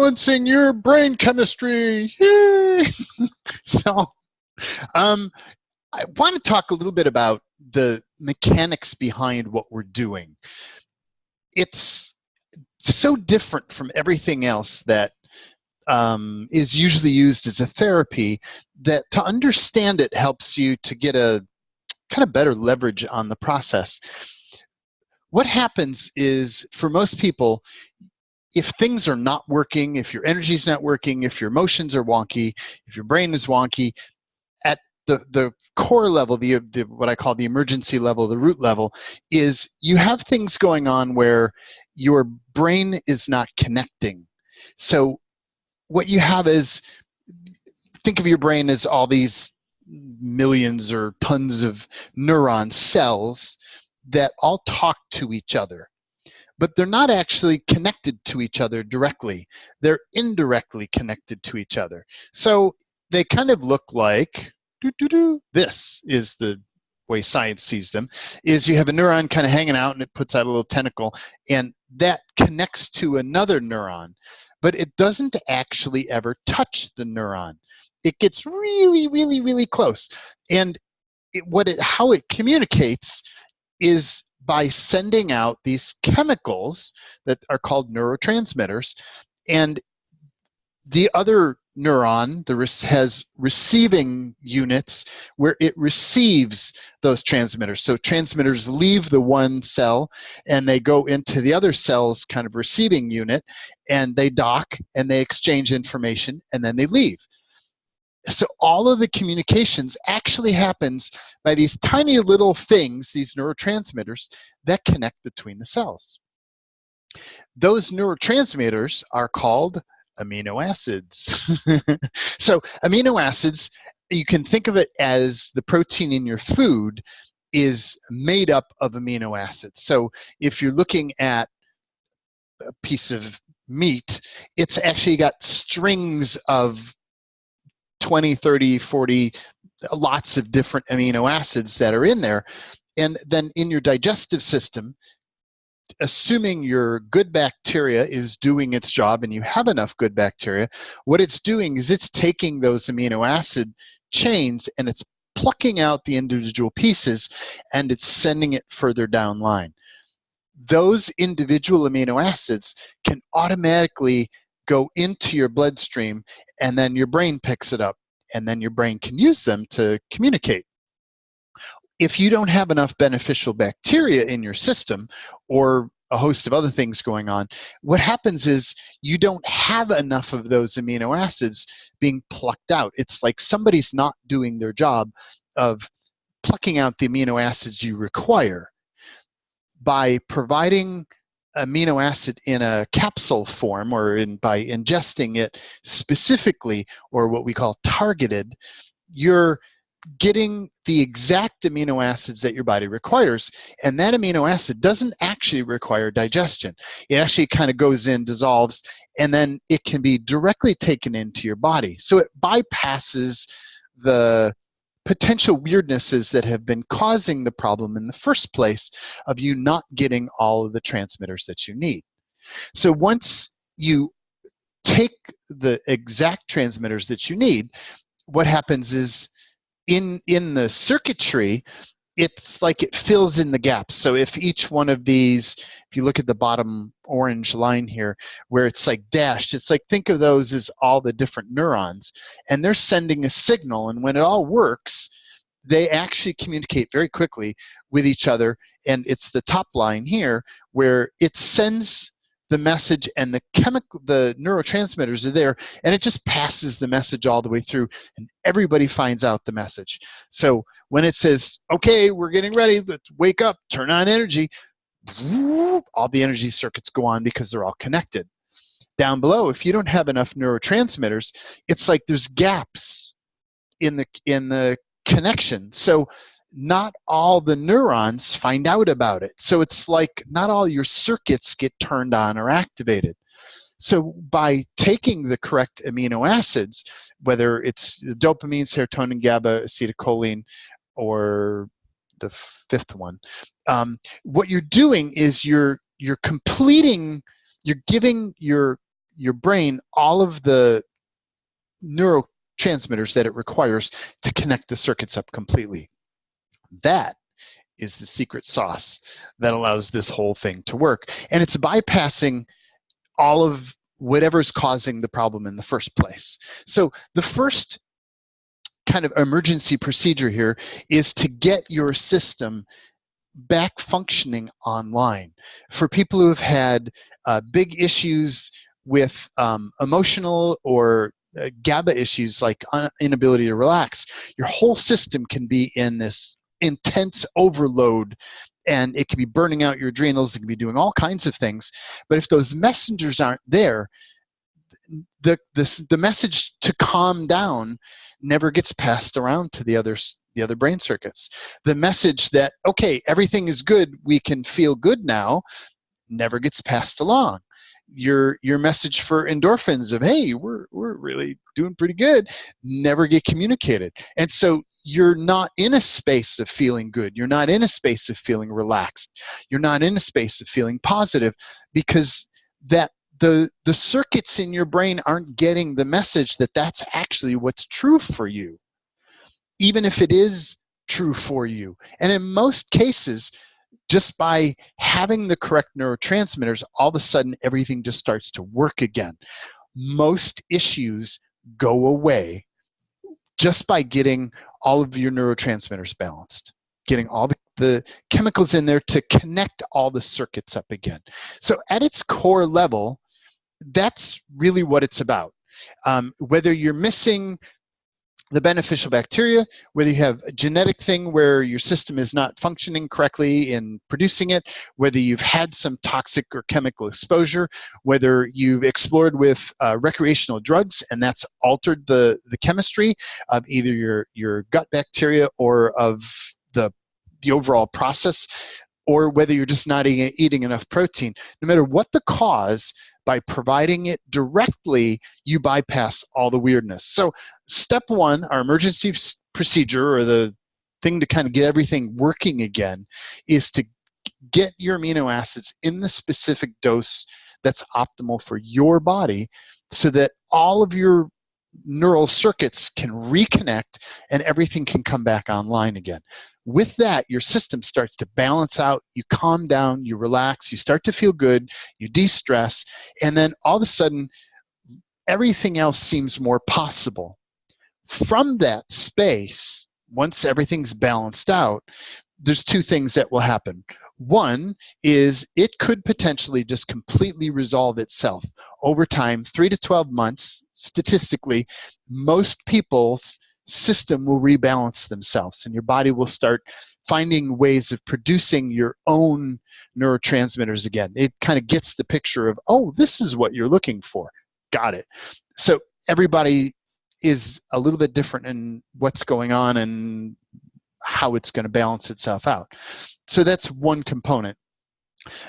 balancing your brain chemistry. Yay! So I want to talk a little bit about the mechanics behind what we're doing. It's so different from everything else that is usually used as a therapy that to understand it helps you to get a kind of better leverage on the process. What happens is, for most people, if things are not working, if your energy is not working, if your emotions are wonky, if your brain is wonky, at the core level, the what I call the emergency level, the root level, is you have things going on where your brain is not connecting. So what you have is, think of your brain as all these millions or tons of neuron cells that all talk to each other, but they're not actually connected to each other directly. They're indirectly connected to each other. So they kind of look like this is the way science sees them, is you have a neuron kind of hanging out and it puts out a little tentacle, and that connects to another neuron, but it doesn't actually ever touch the neuron. It gets really, really, really close. And how it communicates is by sending out these chemicals that are called neurotransmitters, and the other neuron has receiving units where it receives those transmitters. So transmitters leave the one cell and they go into the other cell's kind of receiving unit, and they dock and they exchange information, and then they leave. So all of the communications actually happens by these tiny little things, these neurotransmitters, that connect between the cells. Those neurotransmitters are called amino acids. So amino acids, you can think of it as the protein in your food is made up of amino acids. So if you're looking at a piece of meat, it's actually got strings of 20, 30, 40, lots of different amino acids that are in there. And then in your digestive system, assuming your good bacteria is doing its job and you have enough good bacteria, what it's doing is it's taking those amino acid chains and it's plucking out the individual pieces and it's sending it further down line. Those individual amino acids can automatically go into your bloodstream, and then your brain picks it up, and then your brain can use them to communicate. If you don't have enough beneficial bacteria in your system, or a host of other things going on, what happens is you don't have enough of those amino acids being plucked out. It's like somebody's not doing their job of plucking out the amino acids you require. By providing amino acid in a capsule form, or by ingesting it specifically, or what we call targeted, you're getting the exact amino acids that your body requires, and that amino acid doesn't actually require digestion. It actually kind of goes in, dissolves, and then it can be directly taken into your body. So it bypasses the potential weirdnesses that have been causing the problem in the first place of you not getting all of the transmitters that you need. So once you take the exact transmitters that you need, what happens is in the circuitry, it's like it fills in the gaps. So if each one of these, if you look at the bottom orange line here, where it's like dashed, it's like, think of those as all the different neurons, and they're sending a signal, and when it all works, they actually communicate very quickly with each other, and it's the top line here where it sends the message, and the neurotransmitters are there, and it just passes the message all the way through, and everybody finds out the message. So when it says, okay, we're getting ready, let's wake up, turn on energy, all the energy circuits go on because they're all connected. Down below, if you don't have enough neurotransmitters, it's like there's gaps in the connection. So not all the neurons find out about it. So it's like not all your circuits get turned on or activated. So by taking the correct amino acids, whether it's dopamine, serotonin, GABA, acetylcholine, or the fifth one, what you're doing is you're completing, you're giving your your brain all of the neurotransmitters that it requires to connect the circuits up completely. That is the secret sauce that allows this whole thing to work. And it's bypassing all of whatever's causing the problem in the first place. So the first kind of emergency procedure here is to get your system back functioning online. For people who have had big issues with emotional or GABA issues like inability to relax, your whole system can be in this intense overload, and it can be burning out your adrenals, it can be doing all kinds of things. But if those messengers aren't there, the message to calm down never gets passed around to the other brain circuits. The message that, okay, everything is good, we can feel good now, never gets passed along. Your message for endorphins of, hey, we're really doing pretty good, never get communicated. And so you're not in a space of feeling good. You're not in a space of feeling relaxed. You're not in a space of feeling positive, because that the circuits in your brain aren't getting the message that that's actually what's true for you, even if it is true for you. And in most cases, just by having the correct neurotransmitters, all of a sudden everything just starts to work again. Most issues go away just by getting all of your neurotransmitters balanced, getting all the chemicals in there to connect all the circuits up again. So at its core level, that's really what it's about. Whether you're missing the beneficial bacteria, whether you have a genetic thing where your system is not functioning correctly in producing it, whether you've had some toxic or chemical exposure, whether you've explored with recreational drugs and that's altered the chemistry of either your gut bacteria or of the overall process, or whether you're just not eating enough protein, no matter what the cause, by providing it directly, you bypass all the weirdness. So step one, our emergency procedure, or the thing to kind of get everything working again, is to get your amino acids in the specific dose that's optimal for your body, so that all of your neural circuits can reconnect and everything can come back online again. With that, your system starts to balance out, you calm down, you relax, you start to feel good, you de-stress, and then all of a sudden, everything else seems more possible. From that space, once everything's balanced out, there's two things that will happen. One is it could potentially just completely resolve itself over time. 3 to 12 months, statistically, most people's system will rebalance themselves, and your body will start finding ways of producing your own neurotransmitters again. It kind of gets the picture of, oh, this is what you're looking for. Got it. So everybody is a little bit different in what's going on and how it's going to balance itself out. So that's one component.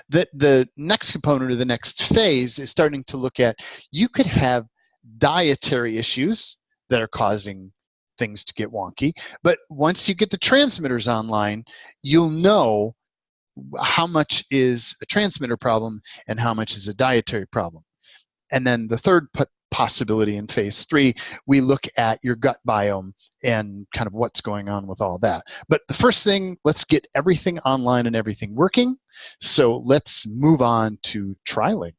The next component, or the next phase, is starting to look at, you could have dietary issues that are causing things to get wonky, but once you get the transmitters online, you'll know how much is a transmitter problem and how much is a dietary problem. And then the third possibility in phase 3, we look at your gut biome and kind of what's going on with all that. But the first thing, let's get everything online and everything working. So let's move on to trialing.